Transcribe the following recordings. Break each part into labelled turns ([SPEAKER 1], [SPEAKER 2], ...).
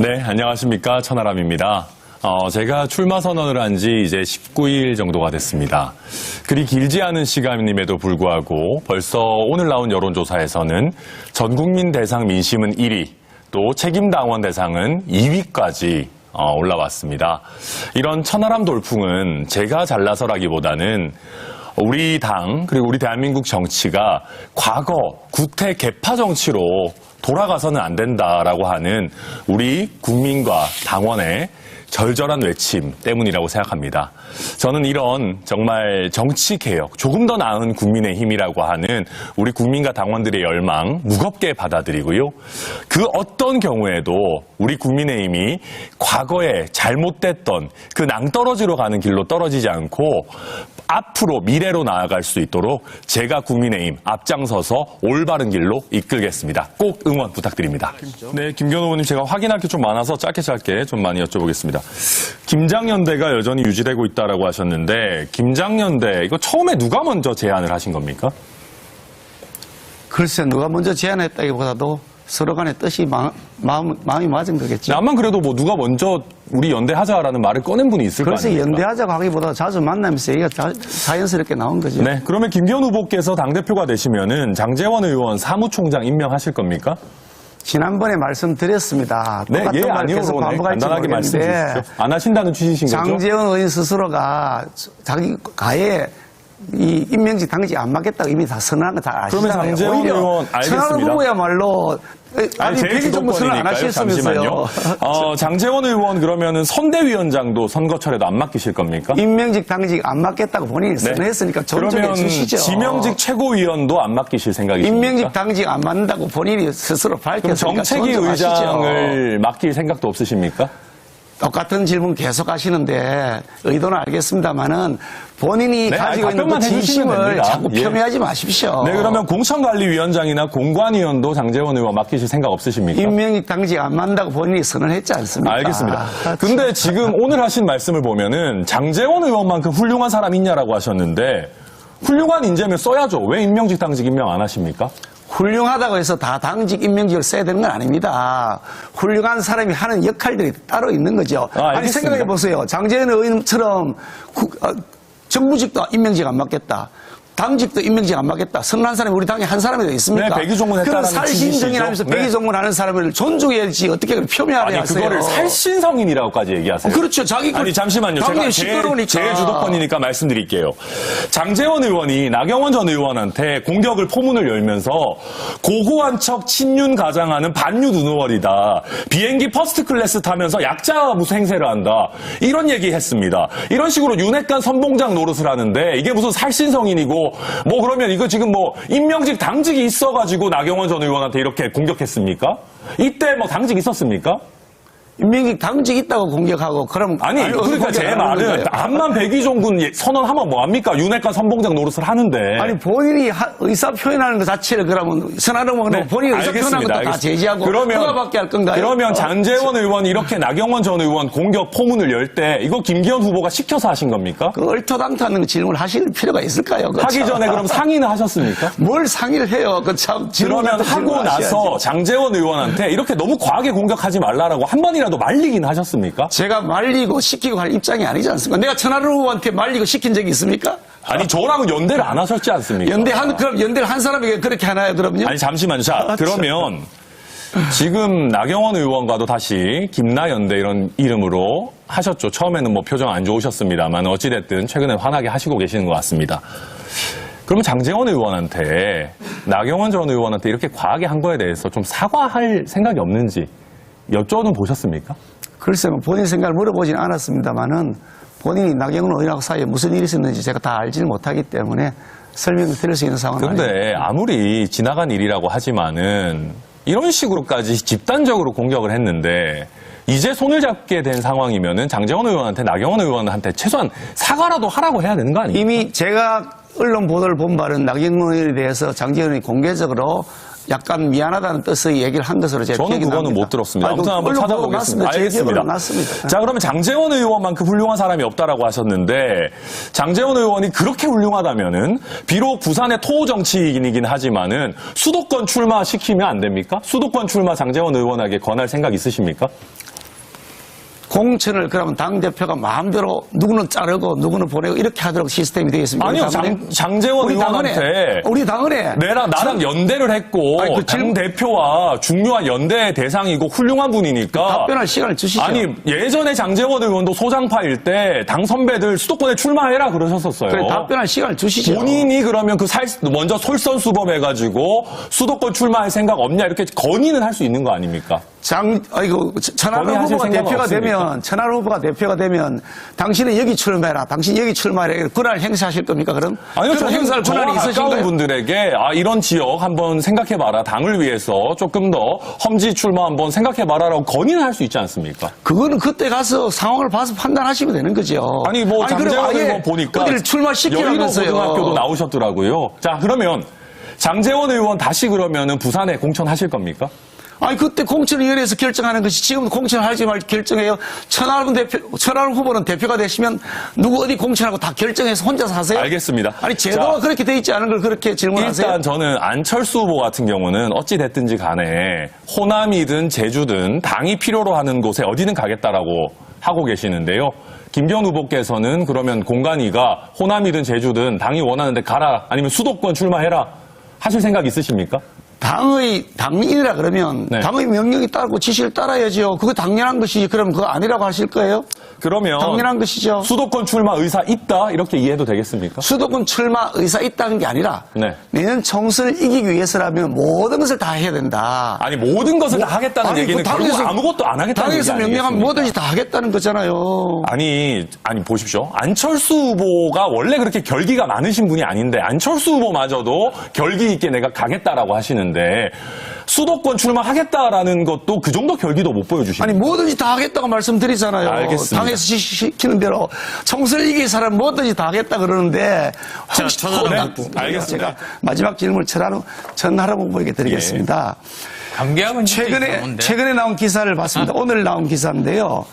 [SPEAKER 1] 네, 안녕하십니까. 천하람입니다. 제가 출마 선언을 한 지 이제 19일 정도가 됐습니다. 그리 길지 않은 시간임에도 불구하고 벌써 오늘 나온 여론조사에서는 전국민 대상 민심은 1위, 또 책임당원 대상은 2위까지 올라왔습니다. 이런 천하람 돌풍은 제가 잘나서라기보다는 우리 당 그리고 우리 대한민국 정치가 과거 구태 개파 정치로 돌아가서는 안 된다라고 하는 우리 국민과 당원의 절절한 외침 때문이라고 생각합니다. 저는 이런 정말 정치개혁, 조금 더 나은 국민의힘이라고 하는 우리 국민과 당원들의 열망 무겁게 받아들이고요. 그 어떤 경우에도 우리 국민의힘이 과거에 잘못됐던 그 낭떠러지로 가는 길로 떨어지지 않고 앞으로 미래로 나아갈 수 있도록 제가 국민의힘 앞장서서 올바른 길로 이끌겠습니다. 꼭 응원 부탁드립니다. 네, 김기현 후보님 제가 확인할 게 좀 많아서 짧게 좀 많이 여쭤보겠습니다. 김장연대가 여전히 유지되고 있다라고 하셨는데 김장연대 이거 처음에 누가 먼저 제안을 하신 겁니까?
[SPEAKER 2] 글쎄 누가 먼저 제안했다기보다도 서로 간의 뜻이 마음이 맞은 거겠죠.
[SPEAKER 1] 암만 그래도 뭐 누가 먼저 우리 연대하자라는 말을 꺼낸 분이 있을 거 아닙니까?
[SPEAKER 2] 그래서 연대하자고 하기보다 자주 만나면서 얘기가 자연스럽게 나온 거죠.
[SPEAKER 1] 네, 그러면 김기현 후보께서 당대표가 되시면은 장제원 의원 사무총장 임명하실 겁니까?
[SPEAKER 2] 지난번에 말씀드렸습니다.
[SPEAKER 1] 네,
[SPEAKER 2] 똑같은 말
[SPEAKER 1] 아니요.
[SPEAKER 2] 계속 반복할지
[SPEAKER 1] 간단하게 말씀해
[SPEAKER 2] 모르겠는데
[SPEAKER 1] 주십시오. 안 하신다는 취지신 거죠?
[SPEAKER 2] 장제원 의원 스스로가 자기 가에 이 임명직 당직 안 맞겠다고 이미 다 선언한 거 다 아시잖아요.
[SPEAKER 1] 그러면 장제원 의원 알겠습니다.
[SPEAKER 2] 천하람 후보야말로 아니
[SPEAKER 1] 제일
[SPEAKER 2] 정부 선언 안 하셨으면서요.
[SPEAKER 1] 장제원 의원 그러면은 선대위원장도 선거철에도 안 맡기실 겁니까?
[SPEAKER 2] 임명직 당직 안 맞겠다고 본인이 선언했으니까 존중해 주시죠.
[SPEAKER 1] 지명직 최고위원도 안 맡기실 생각이십니까?
[SPEAKER 2] 임명직 당직 안 맞는다고 본인이 스스로
[SPEAKER 1] 그럼
[SPEAKER 2] 밝혔으니까
[SPEAKER 1] 정책위
[SPEAKER 2] 존중하시죠.
[SPEAKER 1] 의장을 맡길 생각도 없으십니까?
[SPEAKER 2] 똑같은 질문 계속 하시는데 의도는 알겠습니다만은 본인이
[SPEAKER 1] 네,
[SPEAKER 2] 가지고 있는 그 진심을 자꾸 폄훼하지 마십시오.
[SPEAKER 1] 네, 그러면 공천관리위원장이나 공관위원도 장제원 의원 맡기실 생각 없으십니까?
[SPEAKER 2] 임명직 당직 안 맞는다고 본인이 선언했지 않습니까?
[SPEAKER 1] 알겠습니다. 근데 지금 오늘 하신 말씀을 보면은 장제원 의원만큼 훌륭한 사람 있냐라고 하셨는데 훌륭한 인재면 써야죠. 왜 임명직 당직 임명 안 하십니까?
[SPEAKER 2] 훌륭하다고 해서 다 당직 임명직을 써야 되는 건 아닙니다. 훌륭한 사람이 하는 역할들이 따로 있는 거죠. 아니 생각해 보세요. 장제원 의원처럼 정부직도 임명직 안 맞겠다. 당직도 임명직 안 맞겠다. 선언한 사람이 우리 당에 한 사람이 더 있습니까?
[SPEAKER 1] 네, 백의종문했다라는
[SPEAKER 2] 그런 살신정인하면서
[SPEAKER 1] 네.
[SPEAKER 2] 백의종문하는 사람을 존중해야지 어떻게 폄훼하려 하세요?
[SPEAKER 1] 그거를 살신성인이라고까지 얘기하세요.
[SPEAKER 2] 그렇죠. 자기
[SPEAKER 1] 아니 잠시만요. 제가 제 주도권이니까 말씀드릴게요. 장제원 의원이 나경원 전 의원한테 공격을 포문을 열면서 고고한 척 친윤 가장하는 반윤 의원이다. 비행기 퍼스트 클래스 타면서 약자 무슨 행세를 한다. 이런 얘기했습니다. 이런 식으로 윤핵관 선봉장 노릇을 하는데 이게 무슨 살신성인이고 뭐 그러면 이거 지금 뭐 임명직 당직이 있어가지고 나경원 전 의원한테 이렇게 공격했습니까? 이때 뭐 당직 있었습니까?
[SPEAKER 2] 임명직 당직 있다고 공격하고 그럼
[SPEAKER 1] 아니 그러니까 제 말은 암만 백의종군 선언하면 뭐합니까? 윤핵관 선봉장 노릇을 하는데
[SPEAKER 2] 아니 본인이 의사 표현하는 것 자체를 그러면 선언하는 네, 본인이 의사 표현하는 것도 다 제지하고 허가받게 할 건가요?
[SPEAKER 1] 그러면 장제원 의원이 이렇게 나경원 전 의원 공격 포문을 열 때 이거 김기현 후보가 시켜서 하신 겁니까?
[SPEAKER 2] 그 얼토당토하는 질문을 하실 필요가 있을까요?
[SPEAKER 1] 하기 전에 그럼 상의는 하셨습니까?
[SPEAKER 2] 뭘 상의를 해요?
[SPEAKER 1] 그러면 하고 나서 장제원 의원한테 이렇게 너무 과하게 공격하지 말라라고 한 번이라도 말리긴 하셨습니까?
[SPEAKER 2] 제가 말리고 시키고 할 입장이 아니지 않습니까? 내가 천하람 후보한테 말리고 시킨 적이 있습니까?
[SPEAKER 1] 아니 저랑은 연대를 안 하셨지 않습니까?
[SPEAKER 2] 그럼 연대를 한 사람에게 그렇게 하나요? 그럼요?
[SPEAKER 1] 아니 잠시만요. 자 그러면 지금 나경원 의원과도 다시 김나연대 이런 이름으로 하셨죠. 처음에는 뭐 표정 안 좋으셨습니다만 어찌됐든 최근에 환하게 하시고 계시는 것 같습니다. 그러면 장제원 의원한테 나경원 전 의원한테 이렇게 과하게 한 거에 대해서 좀 사과할 생각이 없는지 여쭤는 보셨습니까?
[SPEAKER 2] 글쎄 본인 생각을 물어보진 않았습니다만은 본인이 나경원 의원하고 사이에 무슨 일이 있었는지 제가 다 알지는 못하기 때문에 설명을 드릴 수 있는 상황은 아닙니다.
[SPEAKER 1] 그런데 아무리 지나간 일이라고 하지만은 이런 식으로까지 집단적으로 공격을 했는데 이제 손을 잡게 된 상황이면은 장제원 의원한테 나경원 의원한테 최소한 사과라도 하라고 해야 되는 거 아닙니까?
[SPEAKER 2] 이미 제가 언론 보도를 본 바는 나경원 의원에 대해서 장제원 의원이 공개적으로 약간 미안하다는 뜻의 얘기를 한 것으로 제가
[SPEAKER 1] 저는
[SPEAKER 2] 기억이
[SPEAKER 1] 그거는
[SPEAKER 2] 납니다.
[SPEAKER 1] 못 들었습니다. 아무튼 한번
[SPEAKER 2] 언론
[SPEAKER 1] 찾아보겠습니다.
[SPEAKER 2] 제 기억으로
[SPEAKER 1] 알겠습니다.
[SPEAKER 2] 났습니다.
[SPEAKER 1] 자, 그러면 장제원 의원만큼 훌륭한 사람이 없다라고 하셨는데 장제원 의원이 그렇게 훌륭하다면은 비록 부산의 토호 정치인이긴 하지만은 수도권 출마시키면 안 됩니까? 수도권 출마 장제원 의원에게 권할 생각 있으십니까?
[SPEAKER 2] 공천을 그러면 당대표가 마음대로 누구는 자르고 누구는 보내고 이렇게 하도록 시스템이 되겠습니까?
[SPEAKER 1] 아니요, 장제원 의원한테
[SPEAKER 2] 우리 당원에
[SPEAKER 1] 나랑 연대를 했고
[SPEAKER 2] 아니,
[SPEAKER 1] 당대표와 중요한 연대의 대상이고 훌륭한 분이니까
[SPEAKER 2] 답변할 시간을 주시죠.
[SPEAKER 1] 아니 예전에 장제원 의원도 소장파일 때 당 선배들 수도권에 출마해라 그러셨었어요.
[SPEAKER 2] 그래, 답변할 시간을 주시죠.
[SPEAKER 1] 본인이 그러면 먼저 솔선수범해가지고 수도권 출마할 생각 없냐 이렇게 건의는 할 수 있는 거 아닙니까?
[SPEAKER 2] 천하람 후보가 대표가 되면 당신은 여기 출마해라. 당신 여기 출마해라. 권한을 행사하실 겁니까, 그럼?
[SPEAKER 1] 아니요,
[SPEAKER 2] 그런 행사할 권한이
[SPEAKER 1] 가까운
[SPEAKER 2] 있으신가요?
[SPEAKER 1] 분들에게 이런 지역 한번 생각해봐라. 당을 위해서 조금 더 험지 출마 한번 생각해봐라라고 건의는 할 수 있지 않습니까?
[SPEAKER 2] 그거는 그때 가서 상황을 봐서 판단하시면 되는 거죠.
[SPEAKER 1] 아니, 장제원 의원 보니까
[SPEAKER 2] 어디를 출마시키라면서요.
[SPEAKER 1] 여의도 고등학교도 나오셨더라고요. 자, 그러면 장제원 의원 다시 그러면은 부산에 공천하실 겁니까?
[SPEAKER 2] 아니, 그때 공천위원회에서 결정하는 것이 지금 공천할지 말지 결정해요. 천하람 후보는 대표가 되시면 누구 어디 공천하고 다 결정해서 혼자서 하세요?
[SPEAKER 1] 알겠습니다.
[SPEAKER 2] 아니, 제도가 그렇게 돼 있지 않은 걸 그렇게 질문하세요?
[SPEAKER 1] 일단 저는 안철수 후보 같은 경우는 어찌 됐든지 간에 호남이든 제주든 당이 필요로 하는 곳에 어디든 가겠다라고 하고 계시는데요. 김기현 후보께서는 그러면 공간이가 호남이든 제주든 당이 원하는데 가라 아니면 수도권 출마해라 하실 생각 있으십니까?
[SPEAKER 2] 당이라 그러면
[SPEAKER 1] 네.
[SPEAKER 2] 당의 명령이 따르고 지시를 따라야죠. 그거 당연한 것이지. 그럼 그거 아니라고 하실 거예요?
[SPEAKER 1] 그러면
[SPEAKER 2] 당연한 것이죠.
[SPEAKER 1] 수도권 출마 의사 있다 이렇게 이해해도 되겠습니까?
[SPEAKER 2] 수도권 출마 의사 있다는 게 아니라
[SPEAKER 1] 네.
[SPEAKER 2] 내년 총선을 이기기 위해서라면 모든 것을 다 해야 된다.
[SPEAKER 1] 아니 모든 것을 다 하겠다는 얘기는 결국 아무것도 안 하겠다는 얘기
[SPEAKER 2] 당에서 명령하면
[SPEAKER 1] 아니겠습니까?
[SPEAKER 2] 뭐든지 다 하겠다는 거잖아요.
[SPEAKER 1] 아니 보십시오. 안철수 후보가 원래 그렇게 결기가 많으신 분이 아닌데 안철수 후보마저도 결기 있게 내가 가겠다라고 하시는데 수도권 출마하겠다라는 것도 그 정도 결기도 못 보여주시는
[SPEAKER 2] 아니 뭐든지 다 하겠다고 말씀드리잖아요.
[SPEAKER 1] 알겠습니다.
[SPEAKER 2] 당에서 지시키는 대로 총선을 이길 사람 뭐든지 다 하겠다 그러는데 혹시
[SPEAKER 1] 알겠습니다.
[SPEAKER 2] 제가 마지막 질문을 전하람 후보에게 드리겠습니다.
[SPEAKER 3] 관계하고
[SPEAKER 2] 최근에 나온 기사를 봤습니다. 오늘 나온 기사인데요.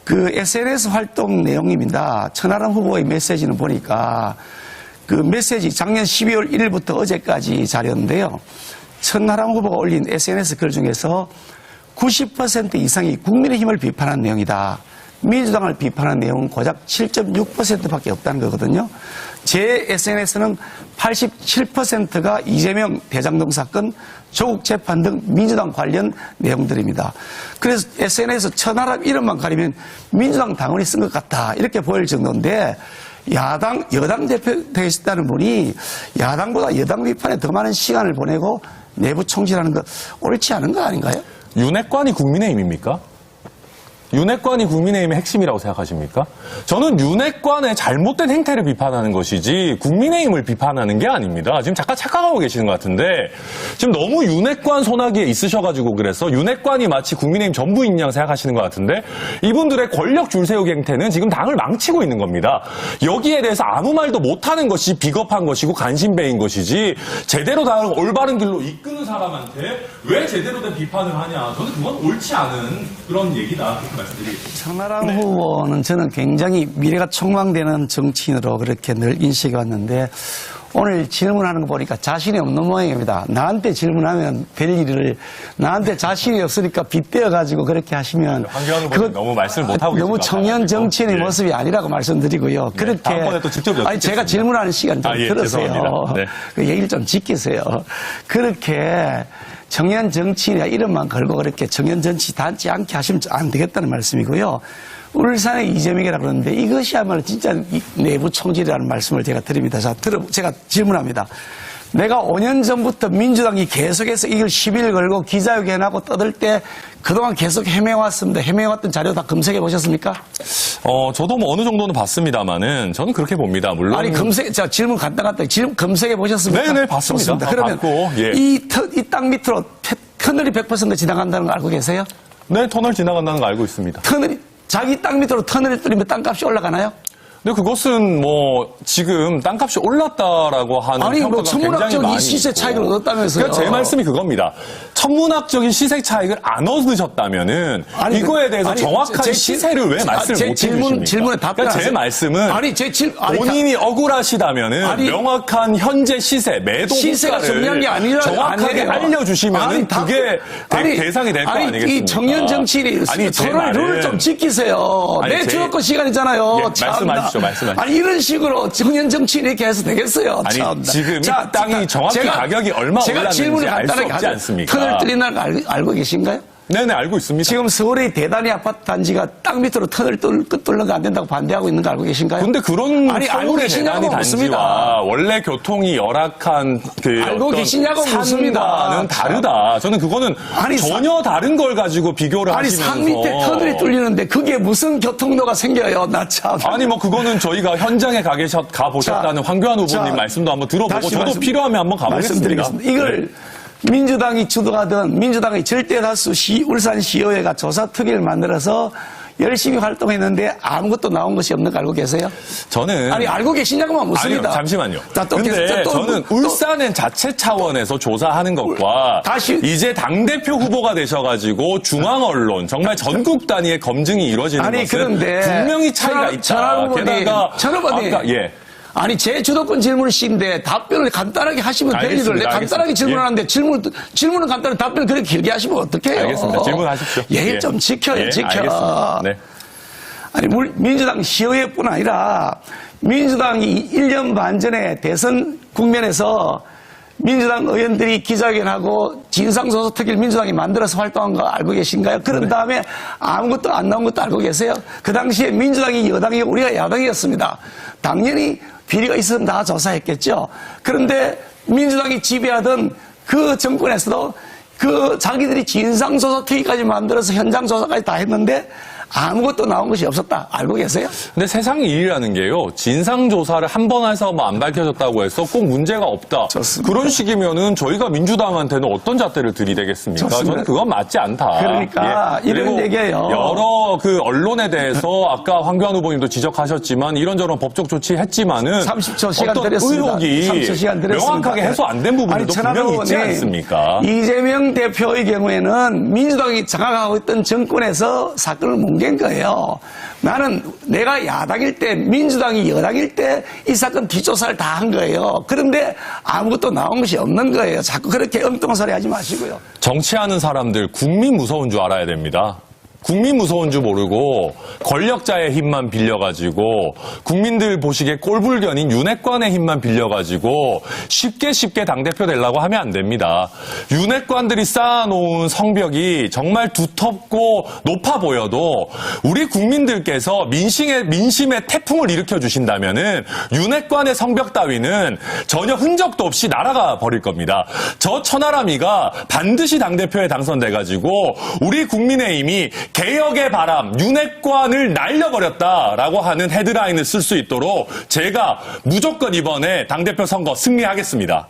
[SPEAKER 2] 그 SNS 활동 내용입니다. 천하람 후보의 메시지는 보니까 그 메시지 작년 12월 1일부터 어제까지 자료인데요. 천하람 후보가 올린 SNS 글 중에서 90% 이상이 국민의힘을 비판한 내용이다. 민주당을 비판한 내용은 고작 7.6%밖에 없다는 거거든요. 제 SNS는 87%가 이재명 대장동 사건, 조국 재판 등 민주당 관련 내용들입니다. 그래서 SNS에서 천하람 이름만 가리면 민주당 당원이 쓴 것 같다. 이렇게 보일 정도인데 여당 대표 되셨다는 분이 야당보다 여당 비판에 더 많은 시간을 보내고 내부 총질하는 거 옳지 않은 거 아닌가요?
[SPEAKER 1] 윤핵관이 국민의힘입니까? 윤핵관이 국민의힘의 핵심이라고 생각하십니까? 저는 윤핵관의 잘못된 행태를 비판하는 것이지 국민의힘을 비판하는 게 아닙니다. 지금 잠깐 착각하고 계시는 것 같은데 지금 너무 윤핵관 손아귀에 있으셔가지고 그래서 윤핵관이 마치 국민의힘 전부인 양 생각하시는 것 같은데 이분들의 권력 줄세우기 행태는 지금 당을 망치고 있는 겁니다. 여기에 대해서 아무 말도 못하는 것이 비겁한 것이고 간신배인 것이지 제대로 당을 올바른 길로 이끄는 사람한테 왜 제대로 된 비판을 하냐. 저는 그건 옳지 않은 그런 얘기다.
[SPEAKER 2] 천하람 후보는 저는 굉장히 미래가 촉망되는 정치인으로 그렇게 늘 인식해 왔는데 오늘 질문하는 거 보니까 자신이 없는 모양입니다. 나한테 질문하면 될 일을 나한테 자신이 없으니까 빗대어가지고 그렇게 하시면
[SPEAKER 1] 황교안 후보는 너무 말씀을 못하고 계신
[SPEAKER 2] 너무
[SPEAKER 1] 것
[SPEAKER 2] 청년
[SPEAKER 1] 같아가지고.
[SPEAKER 2] 정치인의
[SPEAKER 1] 예.
[SPEAKER 2] 모습이 아니라고 말씀드리고요. 그렇게
[SPEAKER 1] 다음번에 또 직접 여쭙겠습니다.
[SPEAKER 2] 아니 제가 질문하는 시간 좀
[SPEAKER 1] 예,
[SPEAKER 2] 들으세요.
[SPEAKER 1] 죄송합니다. 네.
[SPEAKER 2] 그 얘기를 좀 지키세요. 그렇게 청년 정치인이라 이름만 걸고 그렇게 청년 정치 닿지 않게 하시면 안 되겠다는 말씀이고요. 울산의 이재명이라 그러는데 이것이야말로 진짜 내부 총질이라는 말씀을 제가 드립니다. 자, 제가 질문합니다. 내가 5년 전부터 민주당이 계속해서 이걸 시비를 걸고 기자회견하고 떠들 때 그동안 계속 헤매왔습니다. 헤매왔던 자료 다 검색해 보셨습니까?
[SPEAKER 1] 저도 뭐 어느 정도는 봤습니다만은 저는 그렇게 봅니다. 물론.
[SPEAKER 2] 아니, 자, 질문 간단하다. 질문 검색해 보셨습니까?
[SPEAKER 1] 네네, 봤습니다.
[SPEAKER 2] 좋습니다. 그러면
[SPEAKER 1] 봤고, 예.
[SPEAKER 2] 이 땅 밑으로 터널이 100% 지나간다는 거 알고 계세요?
[SPEAKER 1] 네, 터널 지나간다는 거 알고 있습니다.
[SPEAKER 2] 자기 땅 밑으로 터널을 뚫리면 땅값이 올라가나요?
[SPEAKER 1] 근데 그것은 뭐 지금 땅값이 올랐다라고 하는
[SPEAKER 2] 아니,
[SPEAKER 1] 평가가
[SPEAKER 2] 뭐 천문학적인
[SPEAKER 1] 굉장히 많이
[SPEAKER 2] 시세
[SPEAKER 1] 있고.
[SPEAKER 2] 차익을 얻었다면서요.
[SPEAKER 1] 그러니까 제 말씀이 그겁니다. 천문학적인 시세 차익을 안 얻으셨다면은
[SPEAKER 2] 아니,
[SPEAKER 1] 이거에 대해서
[SPEAKER 2] 아니,
[SPEAKER 1] 정확한
[SPEAKER 2] 제
[SPEAKER 1] 시세를 왜 말씀을
[SPEAKER 2] 제
[SPEAKER 1] 못 해주십니까?
[SPEAKER 2] 질문에 답변
[SPEAKER 1] 그러니까 제 말씀은
[SPEAKER 2] 아니,
[SPEAKER 1] 본인이 억울하시다면은
[SPEAKER 2] 아니,
[SPEAKER 1] 명확한 현재 시세, 매도
[SPEAKER 2] 시세가 중요한 게 아니라
[SPEAKER 1] 정확하게
[SPEAKER 2] 아니에요.
[SPEAKER 1] 알려주시면은
[SPEAKER 2] 아니,
[SPEAKER 1] 그게 대상이 될 거 아니겠습니까?
[SPEAKER 2] 이 청년 정치인이 토론의 룰을 좀 지키세요. 내 주어권 시간이잖아요.
[SPEAKER 1] 예, 말씀하십시오.
[SPEAKER 2] 아니 이런 식으로 청년 정치인 이렇게 해서 되겠어요.
[SPEAKER 1] 아니
[SPEAKER 2] 참나.
[SPEAKER 1] 지금 이 땅이 정확히 가격이 얼마 올랐는지 알 수 없지 않습니까?
[SPEAKER 2] 터널 뚫린 날 알고 계신가요?
[SPEAKER 1] 네네, 알고 있습니다.
[SPEAKER 2] 지금 서울의 대단히 아파트 단지가 땅 밑으로 터널 뚫는 거 안 된다고 반대하고 있는 거 알고 계신가요?
[SPEAKER 1] 근데 그런
[SPEAKER 2] 아니, 알고
[SPEAKER 1] 서울의
[SPEAKER 2] 계시냐고
[SPEAKER 1] 대단히
[SPEAKER 2] 묻습니다.
[SPEAKER 1] 단지와 원래 교통이 열악한 그
[SPEAKER 2] 알고
[SPEAKER 1] 어떤
[SPEAKER 2] 계시냐고 묻습니다.
[SPEAKER 1] 산과는 다르다. 저는 그거는
[SPEAKER 2] 아니,
[SPEAKER 1] 전혀 다른 걸 가지고 비교를
[SPEAKER 2] 아니
[SPEAKER 1] 하시면서
[SPEAKER 2] 산 밑에 터널이 뚫리는데 그게 무슨 교통로가 생겨요? 나 참.
[SPEAKER 1] 아니 뭐 그거는 저희가 현장에 가 보셨다는 황교안 후보님 말씀도 한번 들어보고 저도 필요하면 한번 가보겠습니다.
[SPEAKER 2] 말씀드리겠습니다. 이걸 민주당이 주도하던 민주당의 절대다수 울산시의회가 조사특위를 만들어서 열심히 활동했는데 아무것도 나온 것이 없는 거 알고 계세요?
[SPEAKER 1] 저는
[SPEAKER 2] 아니 알고 계시냐고만 묻습니다.
[SPEAKER 1] 아니요, 잠시만요.
[SPEAKER 2] 자,
[SPEAKER 1] 근데 저는 울산은 자체 차원에서 조사하는 것과 이제 당대표 후보가 되셔가지고 중앙언론 정말 전국 단위의 검증이 이루어지는
[SPEAKER 2] 아니,
[SPEAKER 1] 것은
[SPEAKER 2] 그런데
[SPEAKER 1] 분명히 차이가 있다. 게다가 아까
[SPEAKER 2] 아니 제 주도권 질문이신데 답변을 간단하게 하시면 될 일을 간단하게 질문하는데 질문은 간단한데 답변을 그렇게 길게 하시면 어떡해요?
[SPEAKER 1] 알겠습니다. 질문하십시오.
[SPEAKER 2] 예의 좀 지켜요. 지켜.
[SPEAKER 1] 알겠습니다. 네.
[SPEAKER 2] 아니 민주당 시의회뿐 아니라 민주당이 1년 반 전에 대선 국면에서 민주당 의원들이 기자회견하고 진상조사 특위를 민주당이 만들어서 활동한 거 알고 계신가요? 그런 다음에 아무것도 안 나온 것도 알고 계세요? 그 당시에 민주당이 여당이고 우리가 야당이었습니다. 당연히 비리가 있으면 다 조사했겠죠. 그런데 민주당이 지배하던 그 정권에서도 그 자기들이 진상조사 특위까지 만들어서 현장조사까지 다 했는데 아무것도 나온 것이 없었다. 알고 계세요?
[SPEAKER 1] 근데 세상 일이라는 게요. 진상조사를 한 번 해서 뭐 안 밝혀졌다고 해서 꼭 문제가 없다.
[SPEAKER 2] 좋습니다.
[SPEAKER 1] 그런 식이면은 저희가 민주당한테는 어떤 잣대를 들이대겠습니까?
[SPEAKER 2] 좋습니다.
[SPEAKER 1] 저는 그건 맞지 않다.
[SPEAKER 2] 그러니까 이런
[SPEAKER 1] 그리고
[SPEAKER 2] 얘기예요.
[SPEAKER 1] 여러 그 언론에 대해서 아까 황교안 후보님도 지적하셨지만 이런저런 법적 조치했지만은
[SPEAKER 2] 30초 시간
[SPEAKER 1] 어떤
[SPEAKER 2] 드렸습니다.
[SPEAKER 1] 의혹이
[SPEAKER 2] 30초 시간 드렸습니다.
[SPEAKER 1] 명확하게 해소 안 된 부분도 분명히 있지 않습니까?
[SPEAKER 2] 이재명 대표의 경우에는 민주당이 장악하고 있던 정권에서 사건을 뭉갠 거예요. 나는 내가 야당일 때 민주당이 여당일 때 이 사건 뒷조사를 다 한 거예요. 그런데 아무것도 나온 것이 없는 거예요. 자꾸 그렇게 엉뚱한 소리 하지 마시고요.
[SPEAKER 1] 정치하는 사람들 국민 무서운 줄 알아야 됩니다. 국민 무서운 줄 모르고 권력자의 힘만 빌려가지고 국민들 보시기에 꼴불견인 윤핵관의 힘만 빌려가지고 쉽게 당대표 되려고 하면 안 됩니다. 윤핵관들이 쌓아놓은 성벽이 정말 두텁고 높아 보여도 우리 국민들께서 민심의 태풍을 일으켜 주신다면은 윤핵관의 성벽 따위는 전혀 흔적도 없이 날아가 버릴 겁니다. 저 천하람이가 반드시 당대표에 당선돼가지고 우리 국민의힘이 개혁의 바람, 윤핵관을 날려버렸다라고 하는 헤드라인을 쓸 수 있도록 제가 무조건 이번에 당대표 선거 승리하겠습니다.